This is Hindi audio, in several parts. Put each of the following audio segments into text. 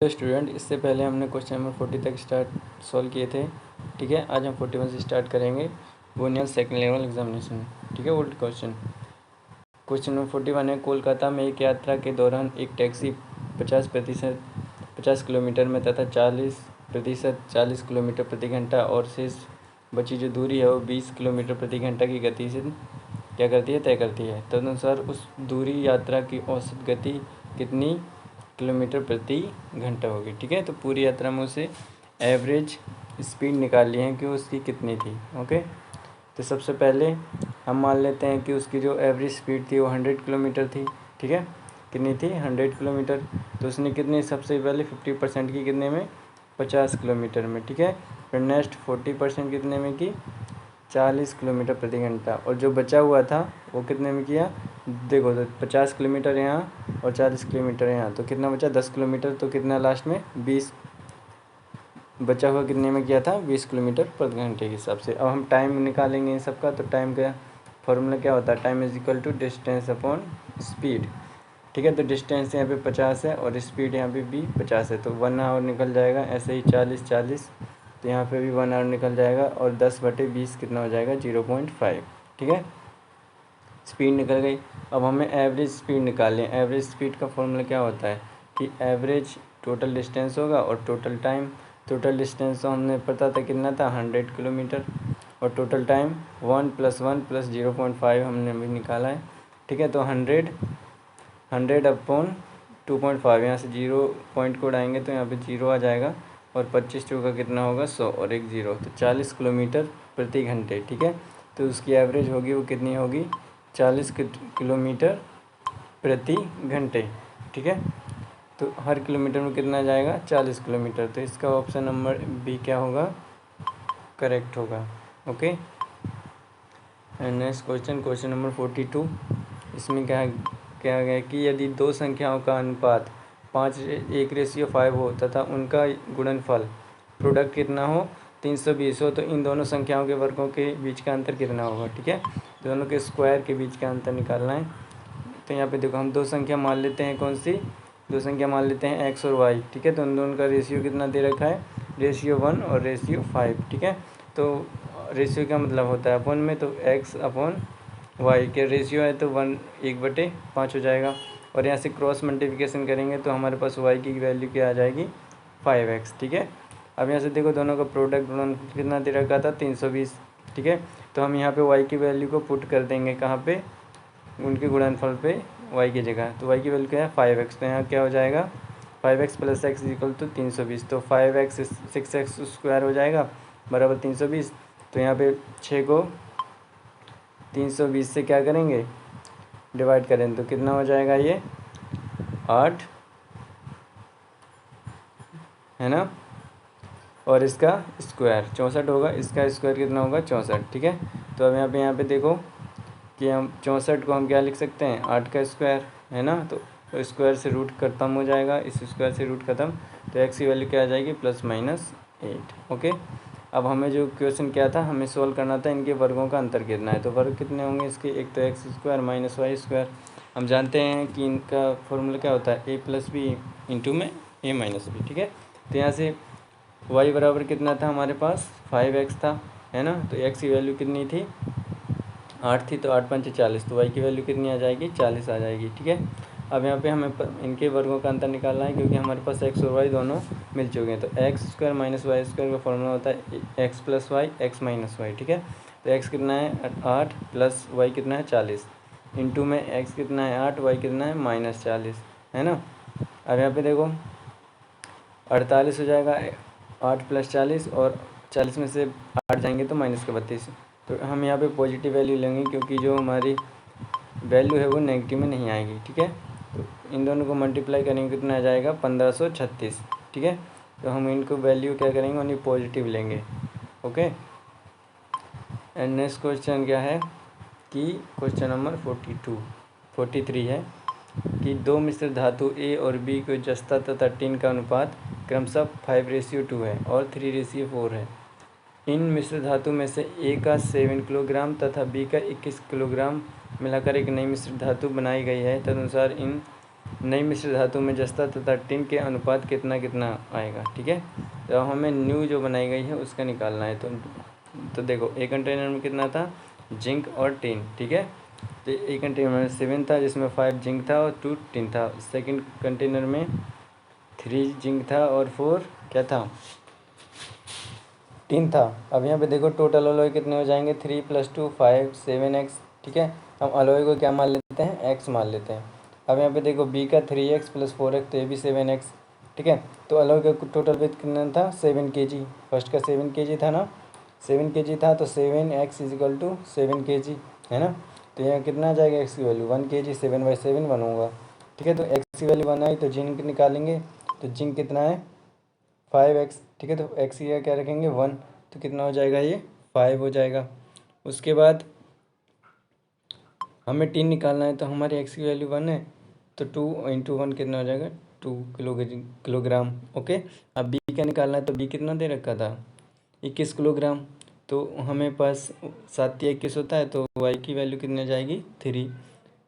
तो स्टूडेंट, इससे पहले हमने क्वेश्चन नंबर 40 तक सॉल्व किए थे। ठीक है, आज हम 41 से स्टार्ट करेंगे बोनियल सेकंड लेवल एग्जामिनेशन। ठीक है, ओल्ड क्वेश्चन नंबर 41 है। कोलकाता में एक यात्रा के दौरान एक टैक्सी 50 किलोमीटर में तथा 40 किलोमीटर प्रति घंटा और शेष बची जो दूरी है वो 20 किलोमीटर प्रति घंटा की गति से क्या करती है, तय करती है। तदनुसार उस दूरी यात्रा की औसत गति कितनी किलोमीटर प्रति घंटा होगी। ठीक है, तो पूरी यात्रा में उसे एवरेज स्पीड निकाल ली है कि उसकी कितनी थी। ओके, तो सबसे पहले हम मान लेते हैं कि उसकी जो एवरेज स्पीड थी वो 100 किलोमीटर थी। ठीक है, कितनी थी, 100 किलोमीटर। तो उसने कितने, सबसे पहले 50% की कितने में, 50 किलोमीटर में। ठीक है, फिर नेक्स्ट 40% कितने में की, 40 किलोमीटर प्रति घंटा। और जो बचा हुआ था वो कितने में किया, देखो तो 50 किलोमीटर यहाँ और 40 किलोमीटर यहाँ, तो कितना बचा, 10 किलोमीटर। तो कितना लास्ट में 20 बचा हुआ, कितने में किया था, 20 किलोमीटर प्रति घंटे के हिसाब से। अब हम टाइम निकालेंगे इन सबका। तो टाइम का फॉर्मूला क्या होता है, time is equal to distance upon speed. ठीक है, तो डिस्टेंस यहाँ पे 50 है और स्पीड यहाँ पे भी 50 है, तो 1 आवर निकल जाएगा। ऐसे ही 40 तो यहाँ पे भी 1 आवर निकल जाएगा और 10/20 कितना हो जाएगा, 0.5। ठीक है, स्पीड निकल गई। अब हमें एवरेज स्पीड निकालनी है। एवरेज स्पीड का फॉर्मूला क्या होता है कि एवरेज टोटल डिस्टेंस होगा और टोटल टाइम। टोटल डिस्टेंस तो हमने पता था कितना था, 100 किलोमीटर, और टोटल टाइम 1 + 1 + 0.5 हमने अभी निकाला है। ठीक है, तो 100 अपॉन 2.5, यहाँ से 0 पॉइंट को उड़ाएंगे तो यहाँ पे 0 आ जाएगा, और 25 टू का कितना होगा, 100 और एक 0, तो 40 किलोमीटर प्रति घंटे। ठीक है, तो उसकी एवरेज होगी वो कितनी होगी, 40 किलोमीटर प्रति घंटे। ठीक है, तो हर किलोमीटर में कितना जाएगा, 40 किलोमीटर। तो इसका ऑप्शन नंबर बी क्या होगा, करेक्ट होगा। Okay, and next question number 42। इसमें क्या गया कि यदि दो संख्याओं का अनुपात 5:1 हो तथा उनका गुणनफल प्रोडक्ट कितना हो, 320 हो, तो इन दोनों संख्याओं के वर्गों के बीच का अंतर कितना होगा। ठीक है, दोनों के स्क्वायर के बीच का अंतर निकालना है। तो यहाँ पे देखो, हम दो संख्या मान लेते हैं, कौन सी दो संख्या मान लेते हैं, एक्स और वाई। ठीक है, तो उन दोनों का रेशियो कितना दे रखा है, रेशियो 1 और रेशियो 5। ठीक है, तो रेशियो का मतलब होता है अपन में, तो एक्स अपॉन वाई के रेशियो है तो 1/5 हो जाएगा। और यहाँ से क्रॉस मल्टीप्लिकेशन करेंगे तो हमारे पास वाई की वैल्यू क्या आ जाएगी, 5x। ठीक है, अब यहाँ से देखो दोनों का प्रोडक्ट कितना दे रखा था, 320। ठीक है, तो हम यहाँ पे y की वैल्यू को पुट कर देंगे कहाँ पे, उनके गुणनफल पे y की जगह। तो y की वैल्यू क्या है, 5x। तो यहाँ क्या हो जाएगा, 5x + x = 320। तो 5x 6x स्क्वायर हो जाएगा बराबर 320। तो यहाँ पे 6 को 320 से क्या करेंगे, डिवाइड करें तो कितना हो जाएगा, ये 8 है ना, और इसका स्क्वायर 64 होगा, इसका स्क्वायर कितना होगा, 64। ठीक है, तो अब यहाँ पे देखो कि हम 64 को हम क्या लिख सकते हैं, 8 का स्क्वायर है ना, तो स्क्वायर से रूट खत्म हो जाएगा, इस स्क्वायर से रूट खत्म, तो एक्स की वैल्यू क्या आ जाएगी, +-8। ओके, अब हमें जो क्वेश्चन क्या था, हमें सोल्व करना था इनके वर्गों का अंतर कितना है। तो वर्ग कितने होंगे इसके, एक तो X square minus Y square. हम जानते हैं कि इनका फॉर्मूला क्या होता है, a+b इंटू में a-b। ठीक है, तो यहाँ से y बराबर कितना था हमारे पास, 5x था, है ना, तो x की वैल्यू कितनी थी, 8 थी, तो 8×5 = 40, तो y की वैल्यू कितनी आ जाएगी, 40 आ जाएगी। ठीक है, अब यहाँ पे हमें इनके वर्गों का अंतर निकालना है, क्योंकि हमारे पास x और y दोनों मिल चुके हैं। तो x² - y² का फॉर्मूला होता है x + y x - y। ठीक है, तो x कितना है 8 प्लस y कितना है 40, इंटू में x कितना है 8, y कितना है -40, है ना। अब यहाँ पे देखो 48 हो जाएगा, 8 + 40, और 40 में से 8 जाएंगे तो -32। तो हम यहाँ पे पॉजिटिव वैल्यू लेंगे, क्योंकि जो हमारी वैल्यू है वो नेगेटिव में नहीं आएगी। ठीक है, तो इन दोनों को मल्टीप्लाई करेंगे कितना आ जाएगा, 1536। ठीक है, तो हम इनको वैल्यू क्या करेंगे, उन्हें पॉजिटिव लेंगे। ओके, एंड नेक्स्ट क्वेश्चन क्या है कि क्वेश्चन नंबर 43 है कि दो मिश्र धातु A और B को जस्ता तथा टिन का अनुपात क्रमशः 5:2 है और 3:4 है। इन मिश्र धातु में से A का 7 किलोग्राम तथा B का 21 किलोग्राम मिलाकर एक नई मिश्र धातु बनाई गई है। तदनुसार इन नई मिश्र धातु में जस्ता तथा टिन के अनुपात कितना कितना आएगा। ठीक है, तो हमें न्यू जो बनाई गई है उसका निकालना है। तो देखो एक कंटेनर में कितना था, जिंक और टिन। ठीक है, तो एक कंटेनर में 7 था जिसमें 5 जिंक था और 2 टिन था। सेकंड कंटेनर में 3 जिंक था और 4 क्या था, टिन था। अब यहाँ पे देखो टोटल अलॉय कितने हो जाएंगे, 3 + 2 5 7x। ठीक है, हम अलॉय को क्या मान लेते हैं, x मान लेते हैं। अब यहाँ पे देखो b का 3x + 4x, तो ये भी 7x। ठीक है, तो अलॉय का टोटल वेट कितना था, 7 kg। फर्स्ट का 7 kg था ना, 7 kg था, तो 7x = 7 kg है ना। तो यहाँ कितना आ जाएगा, x की वैल्यू 1 kg, 7/7 1 होगा। ठीक है, तो x की वैल्यू 1 आई तो जिंक निकालेंगे, तो जिंक कितना है 5x। ठीक है, तो x की क्या रखेंगे 1, तो कितना हो जाएगा, ये 5 हो जाएगा। उसके बाद हमें टिन निकालना है, तो हमारी x की वैल्यू 1 है, तो 2 × 1 कितना हो जाएगा, 2 किलोग्राम। ओके, अब b का निकालना है, तो b कितना दे रखा था 21 किलोग्राम। तो हमें पास 7 या 21 होता है, तो y की वैल्यू कितनी जाएगी 3।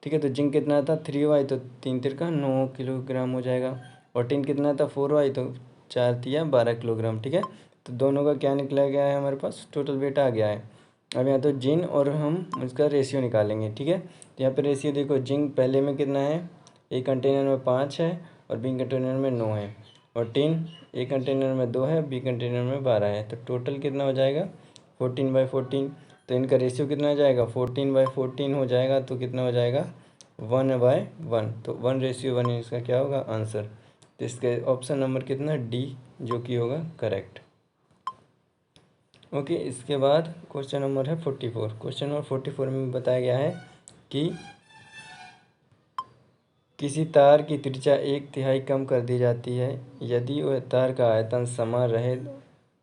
ठीक है, तो जिंक कितना था 3y, तो 3 तिरका 9 किलोग्राम हो जाएगा। और टिन कितना था 4y, तो 4 तिया 12 किलोग्राम। ठीक है, तो दोनों का क्या निकला गया है, हमारे पास टोटल वेट आ गया है। अब यहाँ तो जिन और हम इसका रेशियो निकालेंगे। ठीक है, तो यहाँ पे रेशियो देखो, जिंक पहले में कितना है, एक कंटेनर में 5 है और बी कंटेनर में 9 है। और टिन एक कंटेनर में 2 है, बी कंटेनर में 12 है। तो टोटल कितना हो जाएगा 14/14। तो इनका रेशियो कितना हो जाएगा 14/14 हो जाएगा। तो कितना हो जाएगा 1/1। तो 1:1 इसका क्या होगा आंसर। तो इसके ऑप्शन नंबर कितना डी, जो कि होगा करेक्ट। ओके, इसके बाद क्वेश्चन नंबर है 44। क्वेश्चन नंबर 44 में बताया गया है कि किसी तार की त्रिज्या 1/3 कम कर दी जाती है, यदि वह तार का आयतन समान रहे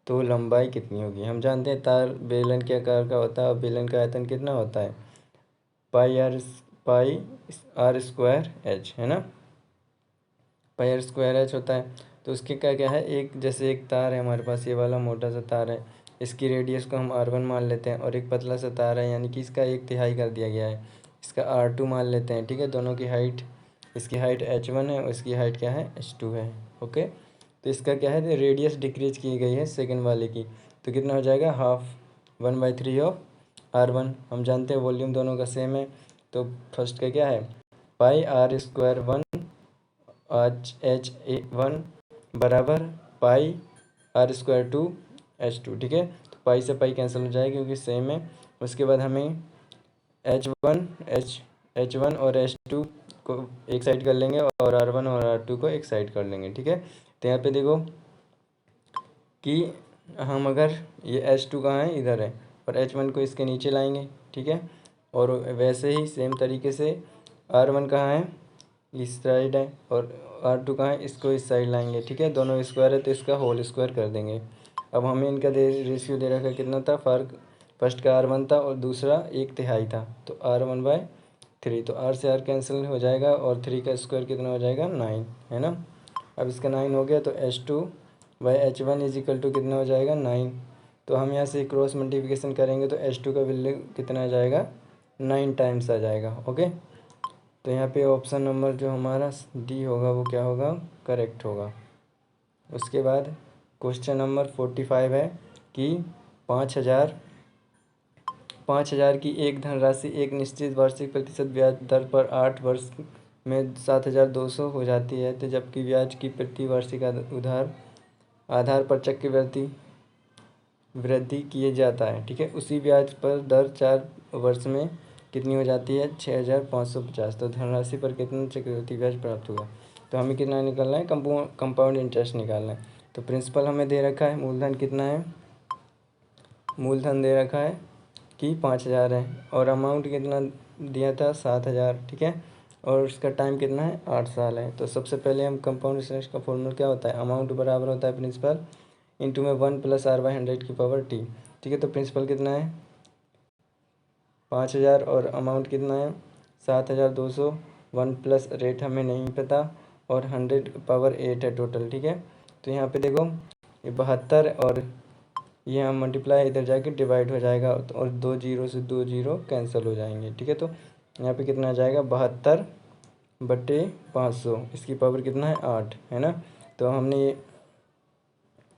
तो लंबाई कितनी होगी। हम जानते हैं तार बेलन के आकार का होता है और बेलन का आयतन कितना होता है, πr² है ना, πr² होता है। तो उसके क्या क्या है, एक जैसे एक तार है हमारे पास, ये वाला मोटा सा तार है, इसकी रेडियस को हम r1 मान लेते हैं। और एक पतला सा तार है, यानी कि इसका 1/3 कर दिया गया है, इसका r2 मान लेते हैं। ठीक है, दोनों की हाइट, इसकी हाइट h1 है और इसकी हाइट क्या है h2 है। ओके, तो इसका क्या है, रेडियस डिक्रीज की गई है सेकंड वाले की। तो कितना हो जाएगा हाफ 1/3 ऑफ r1। हम जानते हैं वॉल्यूम दोनों का सेम है, तो फर्स्ट का क्या है πr² 1 h1 बराबर πr² 2 h2। ठीक है, तो पाई से पाई कैंसिल हो जाएगा क्योंकि सेम है। उसके बाद हमें h1 और h2 को एक साइड कर लेंगे और r1 और r2 को एक साइड कर लेंगे। ठीक है, तो यहाँ पे देखो कि हम अगर ये h2 कहाँ है, इधर है, और h1 को इसके नीचे लाएंगे। ठीक है, और वैसे ही सेम तरीके से r1 कहाँ है, इस साइड है, और r2 कहाँ है, इसको इस साइड लाएंगे। ठीक है, दोनों स्क्वायर है तो इसका होल स्क्वायर कर देंगे। अब हमें इनका रेशियो दे रखा कितना था, फर्क फर्स्ट का r1 था और दूसरा 1/3 था, तो r1/3। तो r से r कैंसिल हो जाएगा और 3 का स्क्वायर कितना हो जाएगा 9 है ना। अब इसका 9 हो गया, तो h2/h1 = कितना हो जाएगा 9। तो हम यहाँ से क्रॉस मल्टीप्लिकेशन करेंगे तो h2 का वैल्यू कितना आ जाएगा 9 टाइम्स आ जाएगा। ओके, तो यहाँ पे ऑप्शन नंबर जो हमारा डी होगा वो क्या होगा, करेक्ट होगा। उसके बाद क्वेश्चन नंबर 45 है कि 5,000 की एक धनराशि एक निश्चित वार्षिक प्रतिशत ब्याज दर पर 8 वर्ष में 7,200 हो जाती है, तो जबकि ब्याज की प्रति वार्षिक आधार पर चक्रवृद्धि वृद्धि किए जाता है। ठीक है, उसी ब्याज पर दर 4 वर्ष में कितनी हो जाती है 6,550। तो धनराशि पर कितना चक्रवृद्धि ब्याज प्राप्त होगा। तो हमें कितना निकालना है, कंपाउंड इंटरेस्ट निकालना है। तो प्रिंसिपल हमें दे रखा है, मूलधन कितना है, मूलधन दे रखा है कि 5,000 है, और अमाउंट कितना दिया था 7,000। ठीक है, और उसका टाइम कितना है 8 साल है। तो सबसे पहले हम कंपाउंड इंटरेस्ट का फॉर्मूला क्या होता है, अमाउंट बराबर होता है प्रिंसिपल इंटू में 1 + r/100⁻t। ठीक है, तो प्रिंसिपल कितना है 5,000 और अमाउंट कितना है 7,200। 1 प्लस रेट हमें नहीं पता और 100⁻8 है टोटल। ठीक है, तो यहाँ पे देखो ये 72 और ये हम मल्टीप्लाई इधर जाके डिवाइड हो जाएगा, और 2 0 से 2 0 कैंसिल हो जाएंगे। ठीक है, तो यहाँ पे कितना आ जाएगा 72 बटे 500, इसकी पावर कितना है 8 है ना। तो हमने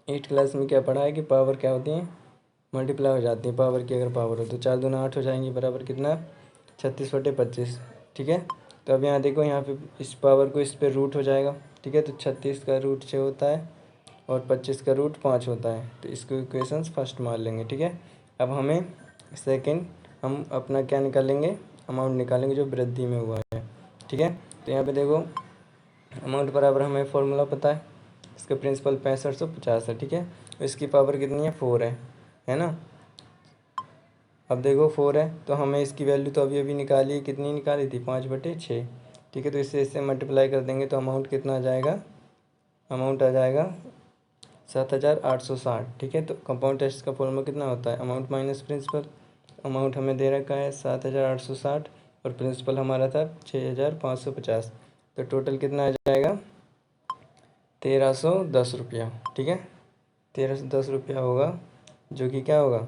8 क्लास में क्या पढ़ा है कि पावर क्या होती है, मल्टीप्लाई हो जाती है पावर की, अगर पावर हो तो 4 दूना 8 हो जाएंगी, बराबर कितना 36/25। ठीक है। तो अब यहाँ देखो, यहाँ पे इस पावर को इस पे रूट हो जाएगा। ठीक है। तो 36 का रूट 6 होता है और 25 का रूट 5 होता है। तो इसको इक्वेशंस फर्स्ट मान लेंगे। ठीक है। अब हमें सेकंड, हम अपना क्या निकालेंगे, अमाउंट निकालेंगे जो वृद्धि में हुआ है। ठीक है। तो यहाँ पे देखो, अमाउंट बराबर हमें फॉर्मूला पता है, इसका प्रिंसिपल 6550 है। ठीक है। इसकी पावर कितनी है 4 है ना। अब देखो 4 है तो हमें इसकी वैल्यू तो अभी अभी निकाली, कितनी निकाली थी 5/6। ठीक है। तो इससे मल्टीप्लाई कर देंगे तो अमाउंट कितना आ जाएगा, अमाउंट आ जाएगा 7860। ठीक है। तो कंपाउंड टेस्ट का फॉर्मूला कितना होता है, अमाउंट माइनस प्रिंसिपल। अमाउंट हमें दे रखा है 7860 और प्रिंसिपल हमारा था 6550। तो टोटल कितना आ जाएगा 1310 रुपया। ठीक है। 1310 रुपया होगा, जो कि क्या होगा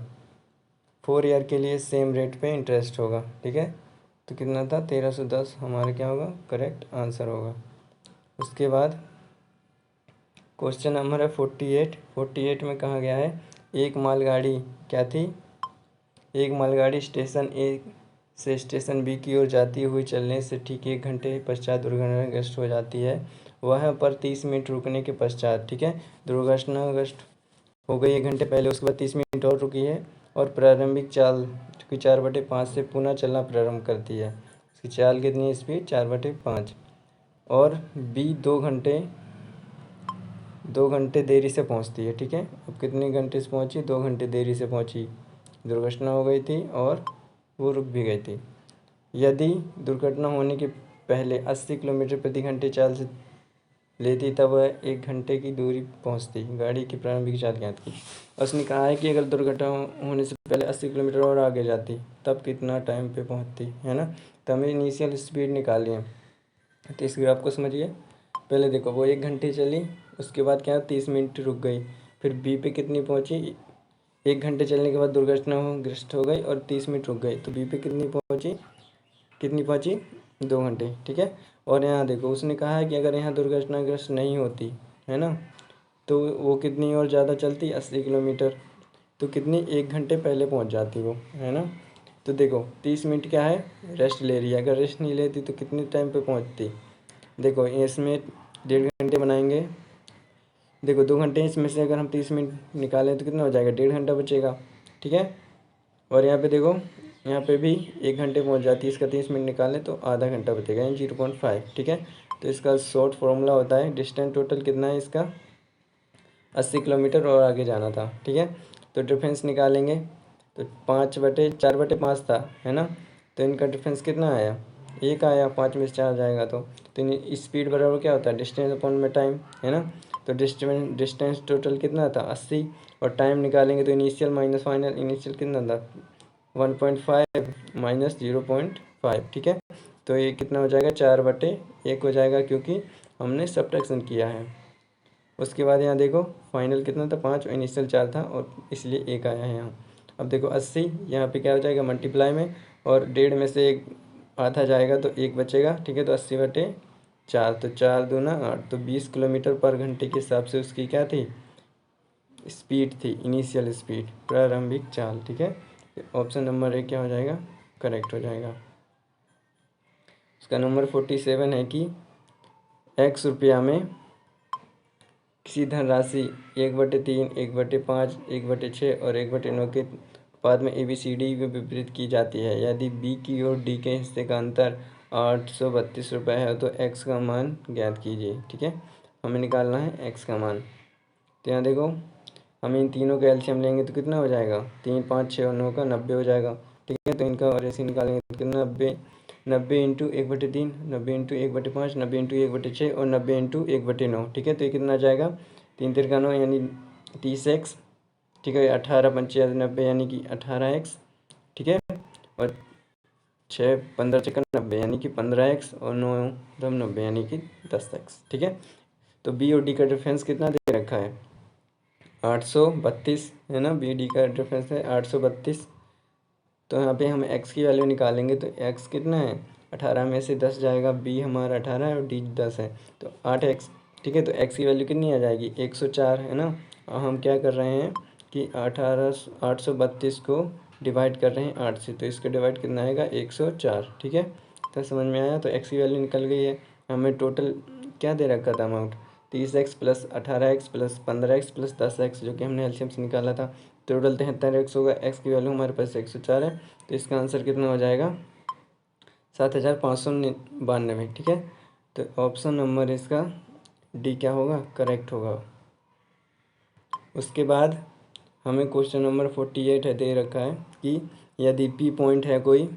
4 ईयर के लिए सेम रेट पे इंटरेस्ट होगा। ठीक है। तो कितना था 1310, हमारा क्या होगा करेक्ट आंसर होगा। उसके बाद क्वेश्चन नंबर है 48 में कहा गया है, एक मालगाड़ी क्या थी, एक मालगाड़ी स्टेशन ए से स्टेशन बी की ओर जाती हुई चलने से ठीक 1 घंटे पश्चात दुर्घटनाग्रस्त हो जाती है। वह पर 30 मिनट रुकने के पश्चात, ठीक है, दुर्घटनाग्रस्त हो गई 1 घंटे पहले, उसके बाद 30 मिनट और रुकी है और प्रारंभिक चाल की 4/5 से पुनः चलना प्रारंभ करती है। उसकी चाल कितनी है, स्पीड 4/5। और बी 2 घंटे देरी से पहुंचती है। ठीक है। अब कितने घंटे से पहुंची, 2 घंटे देरी से पहुंची, दुर्घटना हो गई थी और वो रुक भी गई थी। यदि दुर्घटना होने के पहले 80 किलोमीटर प्रति घंटे चाल से लेती तब वह 1 घंटे की दूरी पहुंचती। गाड़ी की प्रारंभिक चाल ज्ञात की। उसने कहा है कि अगर दुर्घटना होने से पहले 80 किलोमीटर और आगे जाती तब कितना टाइम पे पहुंचती, है ना। तो हमें इनिशियल स्पीड निकाली है। तो इस ग्राफ को समझिए। पहले देखो, वो 1 घंटे चली, उसके बाद क्या 30 मिनट रुक गई, फिर बी पे कितनी पहुंची, 1 घंटे चलने के बाद दुर्घटनाग्रस्त हो गई और 30 मिनट रुक गई, तो बी पे कितनी पहुंची 2 घंटे। ठीक है। और यहाँ देखो, उसने कहा है कि अगर यहाँ दुर्घटनाग्रस्त नहीं होती, है ना, तो वो कितनी और ज़्यादा चलती 80 किलोमीटर, तो कितनी 1 घंटे पहले पहुँच जाती वो, है ना। तो देखो 30 मिनट क्या है, रेस्ट ले रही है, अगर रेस्ट नहीं लेती तो कितने टाइम पे पहुँचती। देखो इसमें 1.5 घंटे बनाएंगे, देखो 2 घंटे, इसमें से अगर हम 30 मिनट निकालें तो कितना हो जाएगा 1.5 घंटा बचेगा। ठीक है। और यहाँ पे देखो, यहाँ पे भी 1 घंटे पहुँच जाती है, इसका 30 मिनट निकालें तो आधा घंटा बचेगा, यानी 0.5। ठीक है। तो इसका शॉर्ट फार्मूला होता है, डिस्टेंस टोटल कितना है इसका 80 किलोमीटर और आगे जाना था। ठीक है। तो डिफरेंस निकालेंगे तो 4/5 था, है ना। तो इनका डिफरेंस कितना आया, 1 आया, 5 में से 4 जाएगा तो स्पीड बराबर क्या होता है डिस्टेंस अपॉन में टाइम, है ना। तो डिस्टेंस टोटल कितना था 80 और टाइम निकालेंगे तो इनिशियल माइनस फाइनल, इनिशियल कितना था 1.5 माइनस 0.5। ठीक है। तो ये कितना हो जाएगा 4/1 हो जाएगा, क्योंकि हमने सब्ट्रैक्शन किया है। उसके बाद यहाँ देखो फाइनल कितना था 5, इनिशियल 4 था और इसलिए 1 आया है यहाँ। अब देखो 80 यहाँ पे क्या हो जाएगा मल्टीप्लाई में, और 1.5 में से 1 आधा जाएगा तो 1 बचेगा। ठीक है। तो 80/4, तो 4 दूना 8, तो 20 किलोमीटर पर घंटे के हिसाब से उसकी क्या थी स्पीड थी, इनिशियल स्पीड, प्रारंभिक चाल। ठीक है। ऑप्शन नंबर 1 क्या हो जाएगा करेक्ट हो जाएगा। उसका नंबर 47 है कि x रुपया में किसी धनराशि 1/3, 1/5, 1/6 और 1/9 के उत्पाद में ABCD में वितरित की जाती है। यदि B की और D के हिस्से का अंतर 832 रुपये है तो x का मान ज्ञात कीजिए। ठीक है। हमें निकालना है x का मान। तो यहाँ देखो, हम इन तीनों का एलसीएम लेंगे तो कितना हो जाएगा 3, 5, 6 और 9 का 90 हो जाएगा। ठीक है। तो इनका और ऐसे निकालेंगे तो कितना 90 इंटू 1/3, 90 इंटू 1/5, 90 इंटू 1/6 और 90 इंटू 1/9। ठीक है। तो ये कितना आ जाएगा 3 तिरका 9 यानी 30x। ठीक है। 18 पंचे 90 यानी कि 18x। ठीक है। और 6 15 चक्कर 90 यानी कि 15x और 9 दम 90 यानी कि 10x। ठीक है। तो बी और डी का डिफरेंस कितना दे रखा है 832, है ना। बी डी का डिफरेंस है 832। तो यहाँ पे हम x की वैल्यू निकालेंगे तो x कितना है 18 में से 10 जाएगा, बी हमारा 18 है और डी 10 है, तो 8x। ठीक है, तो x की वैल्यू कितनी आ जाएगी, 104 है ना। और हम क्या कर रहे हैं कि 832 को डिवाइड कर रहे हैं 8 से, तो इसका डिवाइड कितना आएगा, 104। ठीक है, तो समझ में आया। तो x की वैल्यू निकल गई है। हमें टोटल क्या दे रखा था amount, 30x plus 18x plus 15x plus 10x, जो कि हमने एलसीएम से निकाला था। टोटल 73x होगा। x की वैल्यू हमारे पास 104 है, तो इसका आंसर कितना हो जाएगा, 7592। ठीक है, तो ऑप्शन नंबर इसका डी क्या होगा, करेक्ट होगा। उसके बाद हमें क्वेश्चन नंबर 48 है, दे रखा है कि यदि पी पॉइंट है कोई,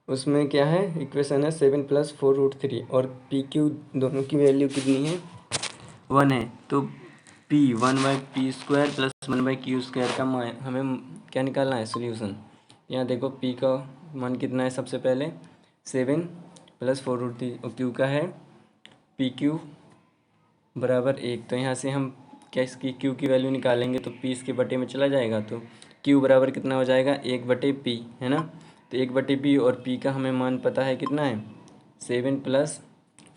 उसमें क्या है, इक्वेशन है 7 + 4√3 और पी क्यू दोनों की वैल्यू कितनी है, 1 है। तो पी 1/p² प्लस 1/q² का हमें क्या निकालना है, सोल्यूशन। यहाँ देखो पी का मान कितना है, सबसे पहले 7 + 4√3 और क्यू का है PQ बराबर 1। तो यहाँ से हम क्या इसकी क्यू की वैल्यू निकालेंगे, तो पी इसके बटे में चला जाएगा, तो क्यू बराबर कितना हो जाएगा, 1/p है ना। तो 1/p और p का हमें मान पता है कितना है, 7 +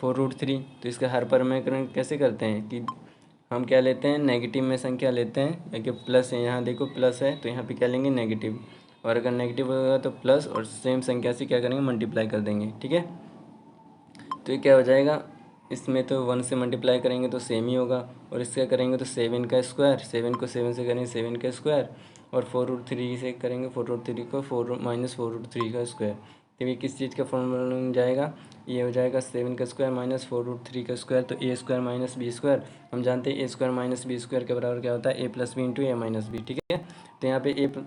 4√3। तो इसका हर परमीकरण कैसे करते हैं कि हम क्या लेते हैं, नेगेटिव में संख्या लेते हैं, क्योंकि प्लस है, यहाँ देखो प्लस है, तो यहाँ पे क्या लेंगे, नेगेटिव। और अगर नेगेटिव होगा तो प्लस, और सेम संख्या से क्या करेंगे, मल्टीप्लाई कर देंगे। ठीक है, तो ये क्या हो जाएगा, इसमें तो 1 से मल्टीप्लाई करेंगे तो सेम ही होगा, और इससे करेंगे तो 7 का स्क्वायर, 7 को 7 से करेंगे 7 का स्क्वायर, और 4√3 से करेंगे 4√3 को 4 - 4√3 का स्क्वायर। तो ये किस चीज़ का फॉर्मूला बन जाएगा, ये हो जाएगा 7 का स्क्वायर माइनस 4√3 का स्क्वायर, तो a² - b²। हम जानते हैं a² - b² के बराबर क्या होता है, a + b × a - b। ठीक है, तो यहाँ पे a + b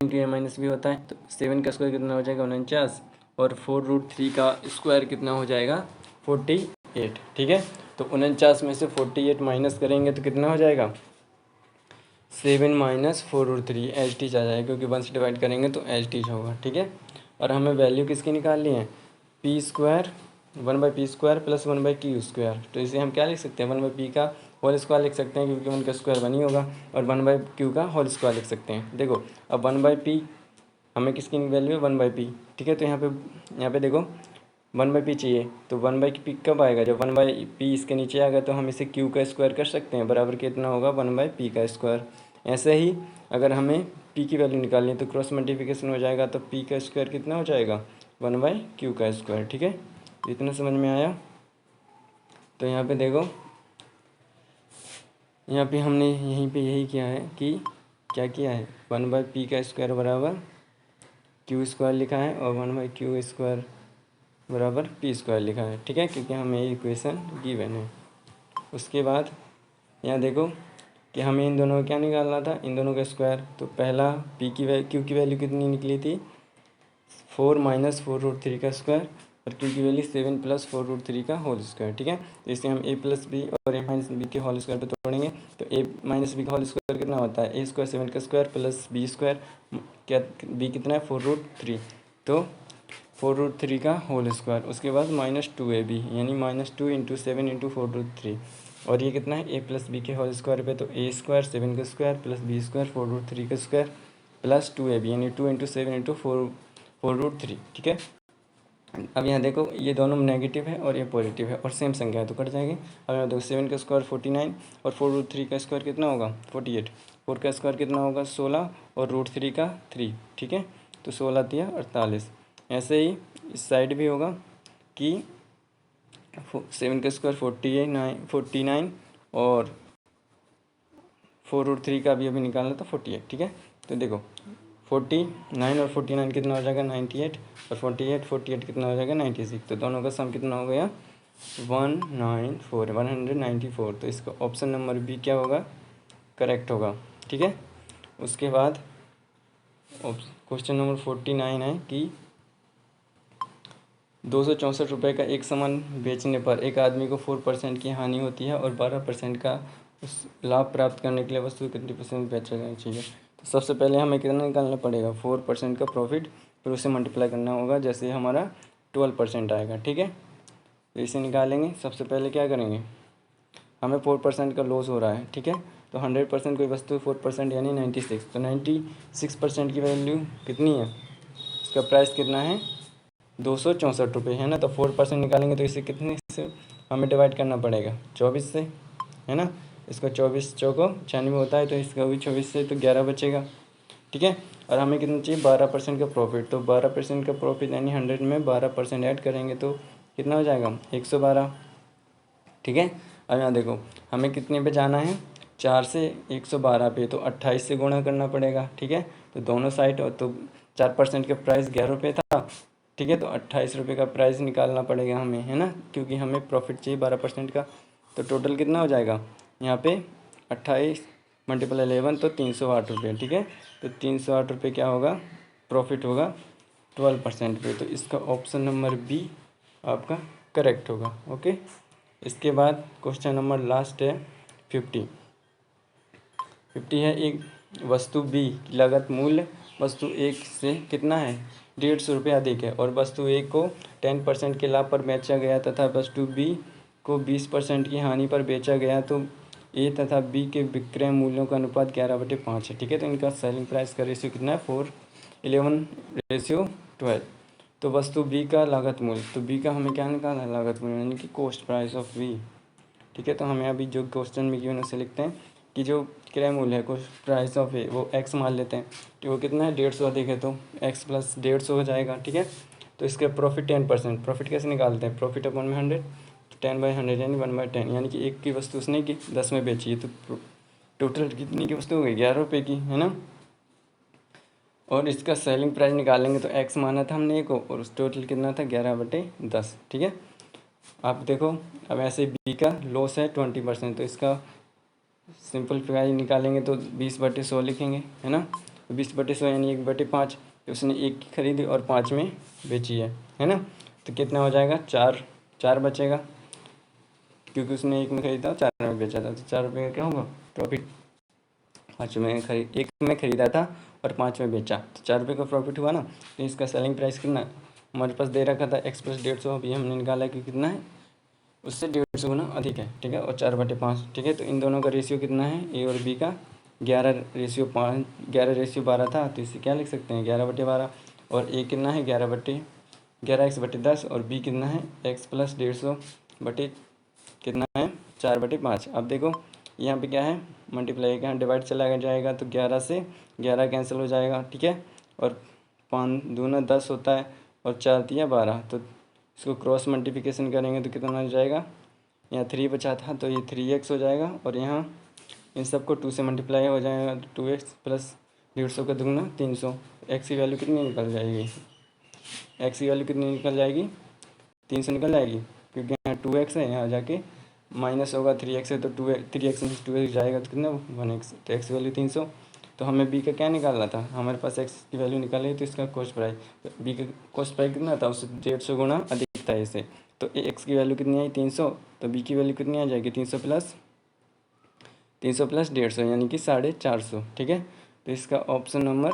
× a - b होता है, तो 7 का स्क्वायर कितना हो जाएगा, 49, और 4√3 का स्क्वायर कितना हो जाएगा, 48। ठीक है, तो 49 में से 48 माइनस करेंगे तो कितना हो जाएगा, 7 - 4√3 एच टी आ जाएगा, क्योंकि 1 से डिवाइड करेंगे तो एच टी होगा। ठीक है, और हमें वैल्यू किसकी निकालनी है, p² 1/p² प्लस 1/q²। तो इसे हम क्या लिख सकते हैं, 1/p का होल स्क्वायर लिख सकते हैं, क्योंकि 1 का स्क्वायर 1 ही होगा, और 1/q का होल स्क्वायर लिख सकते हैं। देखो अब 1/p हमें किसकी वैल्यू है, 1/p। ठीक है, तो यहाँ पे देखो 1/p चाहिए, तो 1/p कब आएगा, जब 1/p इसके नीचे आएगा, तो हम इसे q का स्क्वायर कर सकते हैं, बराबर कितना होगा, 1/p का स्क्वायर। ऐसे ही अगर हमें p की वैल्यू निकालनी है तो क्रॉस मल्टीप्लिकेशन हो जाएगा, तो p का स्क्वायर कितना हो जाएगा, 1/q का स्क्वायर। ठीक है, इतना समझ में आया। तो यहाँ पे देखो, यहाँ पे हमने यहीं पे यही किया है कि क्या किया है, 1/p का स्क्वायर बराबर q² लिखा है, और 1/q² बराबर p² लिखा है। ठीक है, क्योंकि हमें ये इक्वेशन गिवन है। उसके बाद यहाँ देखो कि हमें इन दोनों का क्या निकालना था, इन दोनों का स्क्वायर। तो पहला क्यू की वैल्यू कितनी निकली थी, 4 - 4√3 का स्क्वायर, और क्यू की वैल्यू 7 + 4√3 का होल स्क्वायर। ठीक है, तो इसे हम a + b और a - b के होल स्क्वायर पे तोड़ेंगे, तो a - b का होल स्क्वायर कितना होता है, a² 7 का स्क्वायर प्लस b², क्या b कितना है, 4√3, तो 4√3 का होल स्क्वायर। उसके बाद -2ab, यानी -2 × 7 × 4√3, और ये कितना है, a + b के होल स्क्वायर पे, तो a² 7 का स्क्वायर प्लस b² 4√3 का स्क्वायर प्लस 2ab, यानी 2 × 7 × 4√3। ठीक है, अब यहाँ देखो ये दोनों नेगेटिव है और ये पॉजिटिव है, और सेम संख्या है तो कट जाएंगे। अब यहाँ देखो 7 का स्क्वायर 49, और 4√3 का स्क्वायर कितना होगा, 48, 4 का स्क्वायर कितना होगा, 16, और √3 का 3। ठीक है, तो 16 × 3 = 48। ऐसे ही इस साइड भी होगा कि 7 का स्क्वायर 49, और 4√3 का भी अभी निकालना था 48। ठीक है, तो देखो 49 और 49 कितना हो जाएगा, 98, और 48 कितना हो जाएगा, 96। तो दोनों का सम कितना हो गया, 194। तो इसका ऑप्शन नंबर बी क्या होगा, करेक्ट होगा। ठीक है, उसके बाद क्वेश्चन नंबर 49 है कि 264 रुपये का एक सामान बेचने पर एक आदमी को 4% की हानि होती है, और 12% का लाभ प्राप्त करने के लिए वस्तु कितनी % बेचा जाना चाहिए। तो सबसे पहले हमें कितना निकालना पड़ेगा, 4% का प्रॉफिट, फिर उसे मल्टीप्लाई करना होगा, जैसे हमारा 12% आएगा। ठीक है, तो इसे निकालेंगे। सबसे पहले क्या करेंगे, हमें 4% का लॉस हो रहा है। ठीक है, तो 100% कोई वस्तु 4% यानी 96, तो 96% की वैल्यू कितनी है, इसका प्राइस कितना है 264 रुपये है ना। तो 4% निकालेंगे तो इसे कितने से हमें डिवाइड करना पड़ेगा 24 से, है ना। इसका 24 चौको 96 होता है, तो इसका भी 24 से तो 11 बचेगा, ठीक है। और हमें कितना चाहिए 12% का प्रॉफिट। तो 12% का प्रॉफिट यानी 100 में 12% ऐड करेंगे तो कितना हो जाएगा 112, ठीक है। अब यहाँ देखो हमें कितने पे जाना है 4 से 112 पे, तो 28 से गुणा करना पड़ेगा, ठीक है। तो दोनों साइड, तो 4% का प्राइस 11 रुपये था, ठीक है। तो 28 रुपये का प्राइस निकालना पड़ेगा हमें, है ना, क्योंकि हमें प्रॉफिट चाहिए 12% का। तो टोटल कितना हो जाएगा यहाँ पे 28 मल्टीपल 11 तो 308 रुपये, ठीक है। तो 308 रुपये क्या होगा प्रॉफिट होगा 12% पे। तो इसका ऑप्शन नंबर बी आपका करेक्ट होगा, ओके। इसके बाद क्वेश्चन नंबर लास्ट है 50 है। एक वस्तु बी की लागत मूल्य वस्तु एक से कितना है 150 रुपये अधिक है, और वस्तु ए को 10% के लाभ पर बेचा गया तथा वस्तु बी को 20% की हानि पर बेचा गया, तो ए तथा बी के विक्रय मूल्यों का अनुपात 11/5 है, ठीक है। तो इनका सेलिंग प्राइस का रेशियो कितना है 4:11 तो वस्तु बी का लागत मूल्य, तो बी का हमें क्या निकालना है लागत मूल्य यानी कि कॉस्ट प्राइस ऑफ बी, ठीक है। तो हमें अभी जो क्वेश्चन में गिवन उसे लिखते हैं कि जो क्रय मूल्य है कॉस्ट प्राइस ऑफ ए वो एक्स मान लेते हैं, कि वो कितना है 150 अधिक है, तो एक्स प्लस 150 हो जाएगा, ठीक है। तो इसका प्रॉफिट 10%, प्रॉफिट कैसे निकालते हैं प्रॉफिट अपॉन में 100, तो 10/100 यानी 1/10, यानी कि एक की वस्तु उसने की 10 में बेची है, तो टोटल कितनी की वस्तु हो गई 11 रुपये की, है ना। और इसका सेलिंग प्राइस निकालेंगे तो एक्स माना था हमने को, और उस टोटल कितना था 11/10, ठीक है। आप देखो अब ऐसे बी का लॉस है 20%, तो इसका सिंपल प्राइस निकालेंगे तो 20/100 लिखेंगे, है ना। तो 20/100 यानी 1/5, तो उसने एक की खरीदी और 5 में बेची है ना। तो कितना हो जाएगा 4 बचेगा, क्योंकि उसने एक में खरीदा 4 में बेचा था, तो 4 रुपये का क्या होगा प्रॉफिट। 5 में एक में खरीदा था और 5 में बेचा, तो 4 रुपये का प्रॉफिट हुआ ना। तो इसका सेलिंग प्राइस कितना हमारे पास दे रखा था x प्लस 150, अभी हमने निकाला कि कितना है उससे 150 गुना अधिक है, ठीक है। और 4/5, ठीक है। तो इन दोनों का रेशियो कितना है ए और बी का 11:5, 11:12 था, तो इसे क्या लिख सकते हैं 11/12। और ए कितना है 11x/10, और बी कितना है x प्लस 150 बटे कितना है 4/5। अब देखो यहाँ पे क्या है मल्टीप्लाई का डिवाइड चला जाएगा, तो 11 से 11 कैंसिल हो जाएगा, ठीक है। और 5 दूना 10 होता है, और 4 तिया 12, तो इसको क्रॉस मल्टीप्लिकेशन करेंगे तो कितना हो जाएगा, यहाँ 3 बचा था तो ये 3x हो जाएगा, और यहाँ इन सबको 2 से मल्टीप्लाई हो जाएगा, तो 2x प्लस 150 का दुगना 300। x की वैल्यू कितनी निकल जाएगी 300 निकल जाएगी, क्योंकि यहाँ 2x है, यहाँ जाके माइनस होगा 3x है, तो 3x में 2x जाएगा तो कितना 1x, तो x की वैल्यू 300। तो हमें b का क्या निकालना था, हमारे पास x की वैल्यू निकाली, तो इसका कॉस्ट प्राइस, तो b का कॉस्ट प्राइस कितना था उससे 150 गुना अधिक था इसे, तो x की वैल्यू कितनी आई 300, तो b की वैल्यू कितनी आ जाएगी 300 प्लस 150 यानी कि 450, ठीक है। तो इसका ऑप्शन नंबर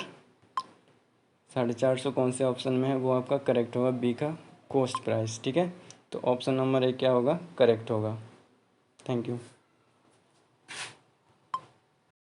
450 कौन से ऑप्शन में है वो आपका करेक्ट होगा बी का कॉस्ट प्राइस, ठीक है। तो ऑप्शन नंबर 1 क्या होगा करेक्ट होगा। Thank you.